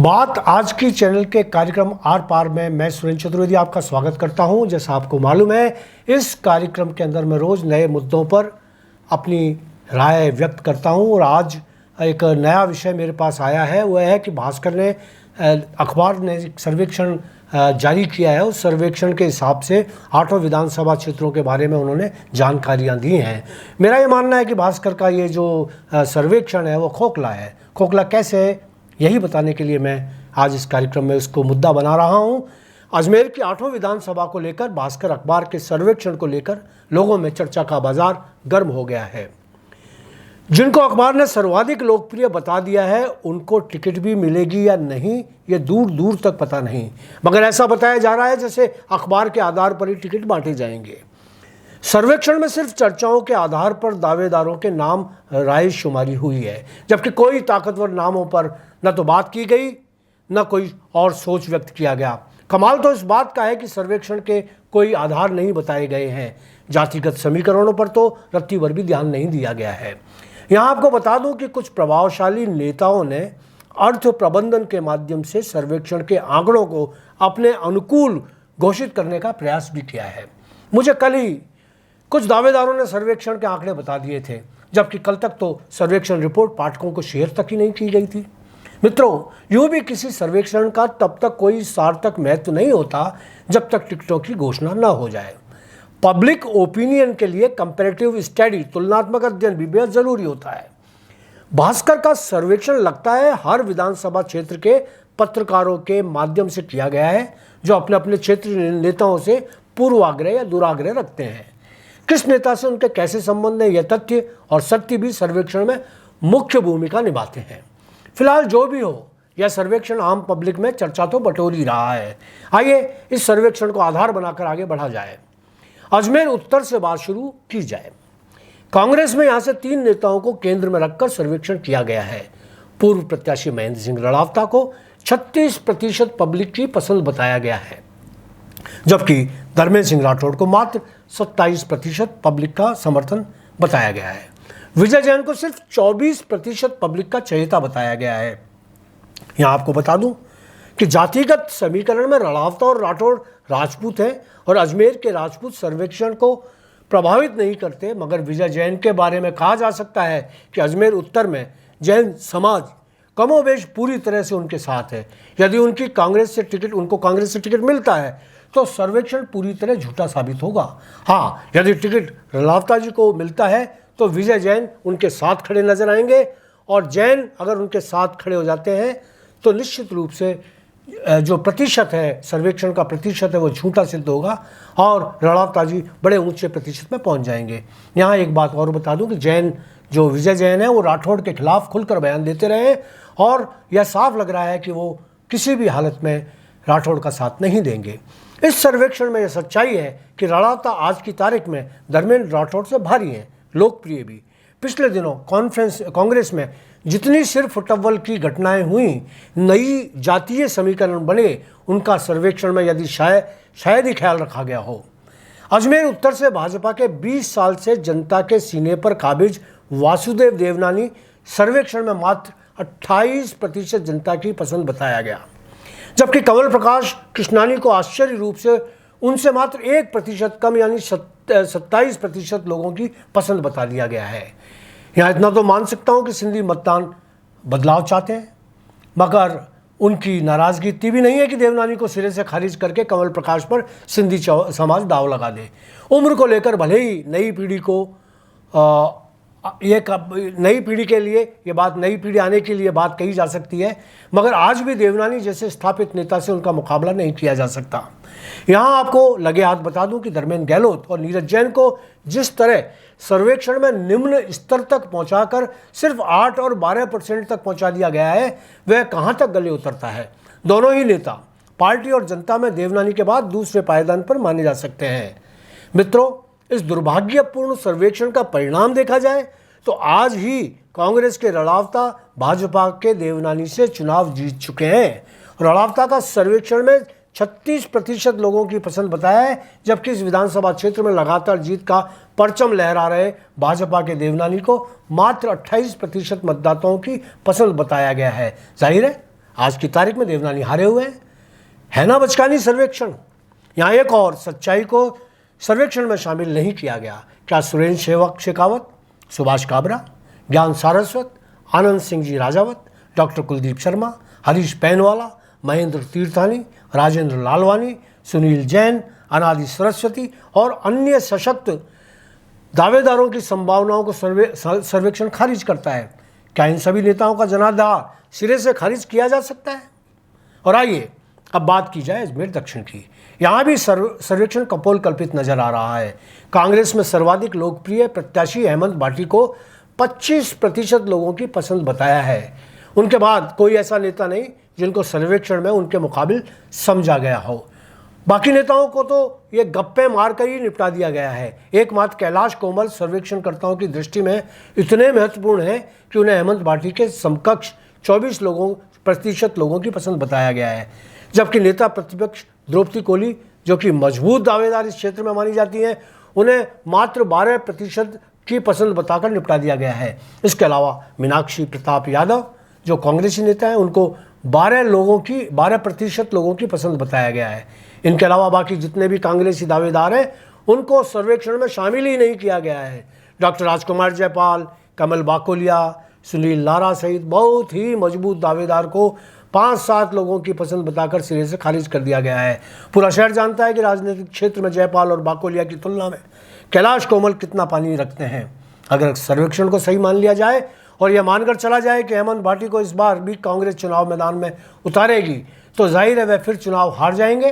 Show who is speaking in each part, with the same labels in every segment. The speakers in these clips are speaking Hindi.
Speaker 1: बात आज की चैनल के कार्यक्रम आर पार में मैं सुरेंद्र चतुर्वेदी आपका स्वागत करता हूं। जैसा आपको मालूम है, इस कार्यक्रम के अंदर मैं रोज़ नए मुद्दों पर अपनी राय व्यक्त करता हूं और आज एक नया विषय मेरे पास आया है। वह है कि भास्कर ने अखबार ने एक सर्वेक्षण जारी किया है। उस सर्वेक्षण के हिसाब से 8 विधानसभा क्षेत्रों के बारे में उन्होंने जानकारियाँ दी हैं। मेरा ये मानना है कि भास्कर का ये जो सर्वेक्षण है वो खोखला है। खोखला कैसे है, यही बताने के लिए मैं आज इस कार्यक्रम में उसको मुद्दा बना रहा हूं। अजमेर की 8 विधानसभा को लेकर भास्कर अखबार के सर्वेक्षण को लेकर लोगों में चर्चा का बाजार गर्म हो गया है। जिनको अखबार ने सर्वाधिक लोकप्रिय बता दिया है उनको टिकट भी मिलेगी या नहीं ये दूर दूर तक पता नहीं, मगर ऐसा बताया जा रहा है जैसे अखबार के आधार पर ही टिकट बांटे जाएंगे। सर्वेक्षण में सिर्फ चर्चाओं के आधार पर दावेदारों के नाम राय शुमारी हुई है, जबकि कोई ताकतवर नामों पर न तो बात की गई न कोई और सोच व्यक्त किया गया। कमाल तो इस बात का है कि सर्वेक्षण के कोई आधार नहीं बताए गए हैं। जातिगत समीकरणों पर तो रत्ती भर भी ध्यान नहीं दिया गया है। यहाँ आपको बता दूं कि कुछ प्रभावशाली नेताओं ने अर्थ प्रबंधन के माध्यम से सर्वेक्षण के आंकड़ों को अपने अनुकूल घोषित करने का प्रयास भी किया है। मुझे कल ही कुछ दावेदारों ने सर्वेक्षण के आंकड़े बता दिए थे, जबकि कल तक तो सर्वेक्षण रिपोर्ट पाठकों को शेयर तक ही नहीं की गई थी। मित्रों, यूं भी किसी सर्वेक्षण का तब तक कोई सार्थक महत्व नहीं होता जब तक टिकटों की घोषणा न हो जाए। पब्लिक ओपिनियन के लिए कंपैरेटिव स्टडी, तुलनात्मक अध्ययन भी बेहद जरूरी होता है। भास्कर का सर्वेक्षण लगता है हर विधानसभा क्षेत्र के पत्रकारों के माध्यम से किया गया है, जो अपने अपने क्षेत्र नेताओं से पूर्वाग्रह या दुराग्रह रखते हैं। किस नेता से उनके कैसे संबंध है, यह तथ्य और सत्य भी सर्वेक्षण में मुख्य भूमिका निभाते हैं। फिलहाल जो भी हो, यह सर्वेक्षण आम पब्लिक में चर्चा तो बटोर ही रहा है। आइए इस सर्वेक्षण को आधार बनाकर आगे बढ़ा जाए। अजमेर उत्तर से बात शुरू की जाए। कांग्रेस में यहां से 3 नेताओं को केंद्र में रखकर सर्वेक्षण किया गया है। पूर्व प्रत्याशी महेंद्र सिंह रणौता को 36% पब्लिक की पसंद बताया गया है, जबकि धर्मेंद्र सिंह राठौड़ को मात्र 27% पब्लिक का समर्थन बताया गया है। विजय जैन को सिर्फ 24% पब्लिक का चहेता बताया गया है। यहां आपको बता दूं कि जातिगत समीकरण में रणौता और राठौड़ राजपूत हैं और अजमेर के राजपूत सर्वेक्षण को प्रभावित नहीं करते, मगर विजय जैन के बारे में कहा जा सकता है कि अजमेर उत्तर में जैन समाज कमोबेश पूरी तरह से उनके साथ है। यदि उनको कांग्रेस से टिकट मिलता है तो सर्वेक्षण पूरी तरह झूठा साबित होगा। हाँ, यदि टिकट रणौता जी को मिलता है तो विजय जैन उनके साथ खड़े नजर आएंगे, और जैन अगर उनके साथ खड़े हो जाते हैं तो निश्चित रूप से जो प्रतिशत है, सर्वेक्षण का प्रतिशत है, वो झूठा सिद्ध होगा और रणौता जी बड़े ऊंचे प्रतिशत में पहुंच जाएंगे। यहाँ एक बात और बता दूं कि जो विजय जैन है वो राठौड़ के खिलाफ खुलकर बयान देते रहे और यह साफ लग रहा है कि वो किसी भी हालत में राठौड़ का साथ नहीं देंगे। इस सर्वेक्षण में यह सच्चाई है कि रणौता आज की तारीख में धर्मेंद्र राठौड़ से भारी हैं, लोकप्रिय भी। पिछले दिनों कांग्रेस में जितनी सिर फुटबॉल की घटनाएं हुई, नई जातीय समीकरण बने, उनका सर्वेक्षण में यदि शायद ही ख्याल रखा गया हो। अजमेर उत्तर से भाजपा के 20 साल से जनता के सीने पर काबिज वासुदेव देवनानी सर्वेक्षण में मात्र 28% जनता की पसंद बताया गया, जबकि कंवल प्रकाश कृष्णानी को आश्चर्य रूप से उनसे मात्र 1% कम यानी 27% लोगों की पसंद बता दिया गया है। यहाँ इतना तो मान सकता हूँ कि सिंधी मतदान बदलाव चाहते हैं, मगर उनकी नाराजगी इतनी भी नहीं है कि देवनानी को सिरे से खारिज करके कंवल प्रकाश पर सिंधी समाज दाव लगा दे। उम्र को लेकर भले ही नई पीढ़ी के लिए ये बात, नई पीढ़ी आने के लिए बात कही जा सकती है, मगर आज भी देवनानी जैसे स्थापित नेता से उनका मुकाबला नहीं किया जा सकता। यहाँ आपको लगे हाथ बता दूं कि धर्मेंद्र गहलोत और नीरज जैन को जिस तरह सर्वेक्षण में निम्न स्तर तक पहुंचाकर सिर्फ 8 और 12% तक पहुंचा दिया गया है, वह कहां तक गले उतरता है। दोनों ही नेता पार्टी और जनता में देवनानी के बाद दूसरे पायदान पर माने जा सकते हैं। मित्रों, इस दुर्भाग्यपूर्ण सर्वेक्षण का परिणाम देखा जाए तो आज ही कांग्रेस के रणौता भाजपा के देवनानी से चुनाव जीत चुके हैं। रणौता का सर्वेक्षण में 36% लोगों की पसंद बताया है, जबकि इस विधानसभा क्षेत्र में लगातार जीत का परचम लहरा रहे भाजपा के देवनानी को मात्र 28% मतदाताओं की पसंद बताया गया है। जाहिर है आज की तारीख में देवनानी हारे हुए हैं। है ना बचकानी सर्वेक्षण। यहाँ एक और सच्चाई को सर्वेक्षण में शामिल नहीं किया गया। क्या सुरेंद्र शेखावत, सुभाष काबरा, ज्ञान सारस्वत, आनंद सिंह जी राजावत, डॉक्टर कुलदीप शर्मा, हरीश पैनवाला, महेंद्र तीर्थानी, राजेंद्र लालवानी, सुनील जैन, अनादि सरस्वती और अन्य सशक्त दावेदारों की संभावनाओं को सर्वेक्षण खारिज करता है? क्या इन सभी नेताओं का जनाधार सिरे से खारिज किया जा सकता है? और आइए अब बात की जाए अजमेर दक्षिण की। यहाँ भी सर्वेक्षण कपोल कल्पित नजर आ रहा है। कांग्रेस में सर्वाधिक लोकप्रिय प्रत्याशी हेमंत भाटी को 25% लोगों की पसंद बताया है। उनके बाद कोई ऐसा नेता नहीं जिनको सर्वेक्षण में उनके मुकाबिल समझा गया हो। बाकी नेताओं को तो ये गप्पे मारकर ही निपटा दिया गया है। एकमात्र कैलाश कोमल सर्वेक्षणकर्ताओं की दृष्टि में इतने महत्वपूर्ण है कि उन्हें हेमंत भाटी के समकक्ष 24% लोगों की पसंद बताया गया है। जबकि नेता प्रतिपक्ष द्रौपदी कोली, जो कि मजबूत दावेदार इस क्षेत्र में मानी जाती हैं, उन्हें मात्र 12% की पसंद बताकर निपटा दिया गया है। इसके अलावा मीनाक्षी प्रताप यादव, जो कांग्रेसी नेता हैं, उनको 12% लोगों की पसंद बताया गया है। इनके अलावा बाकी जितने भी कांग्रेसी दावेदार हैं, उनको सर्वेक्षण में शामिल ही नहीं किया गया है। डॉक्टर राजकुमार जयपाल, कमल बाकोलिया, सुनील लारा सहित बहुत ही मजबूत दावेदार को 5-7 लोगों की पसंद बताकर सिरे से खारिज कर दिया गया है। पूरा शहर जानता है कि राजनीतिक क्षेत्र में जयपाल और बाकोलिया की तुलना में कैलाश कोमल कितना पानी रखते हैं। अगर सर्वेक्षण को सही मान लिया जाए और यह मानकर चला जाए कि हेमंत भाटी को इस बार भी कांग्रेस चुनाव मैदान में उतारेगी, तो जाहिर है वह फिर चुनाव हार जाएंगे,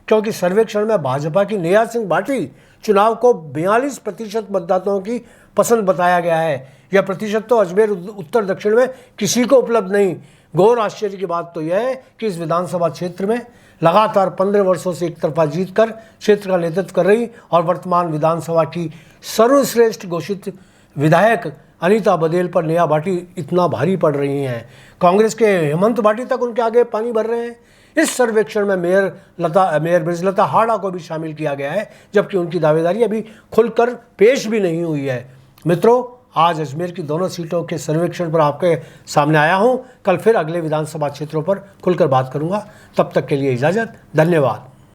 Speaker 1: क्योंकि सर्वेक्षण में भाजपा की नेहा सिंह भाटी चुनाव को 42% मतदाताओं की पसंद बताया गया है। यह प्रतिशत तो अजमेर उत्तर दक्षिण में किसी को उपलब्ध नहीं। घोर आश्चर्य की बात तो यह है कि इस विधानसभा क्षेत्र में लगातार 15 वर्षों से एक तरफा जीतकर क्षेत्र का नेतृत्व कर रही और वर्तमान विधानसभा की सर्वश्रेष्ठ घोषित विधायक अनीता बदेल पर नेहा भाटी इतना भारी पड़ रही हैं। कांग्रेस के हेमंत भाटी तक उनके आगे पानी भर रहे हैं। इस सर्वेक्षण में मेयर ब्रिजलता हाड़ा को भी शामिल किया गया है, जबकि उनकी दावेदारी अभी खुलकर पेश भी नहीं हुई है। मित्रों, आज अजमेर की दोनों सीटों के सर्वेक्षण पर आपके सामने आया हूं। कल फिर अगले विधानसभा क्षेत्रों पर खुलकर बात करूंगा। तब तक के लिए इजाज़त। धन्यवाद।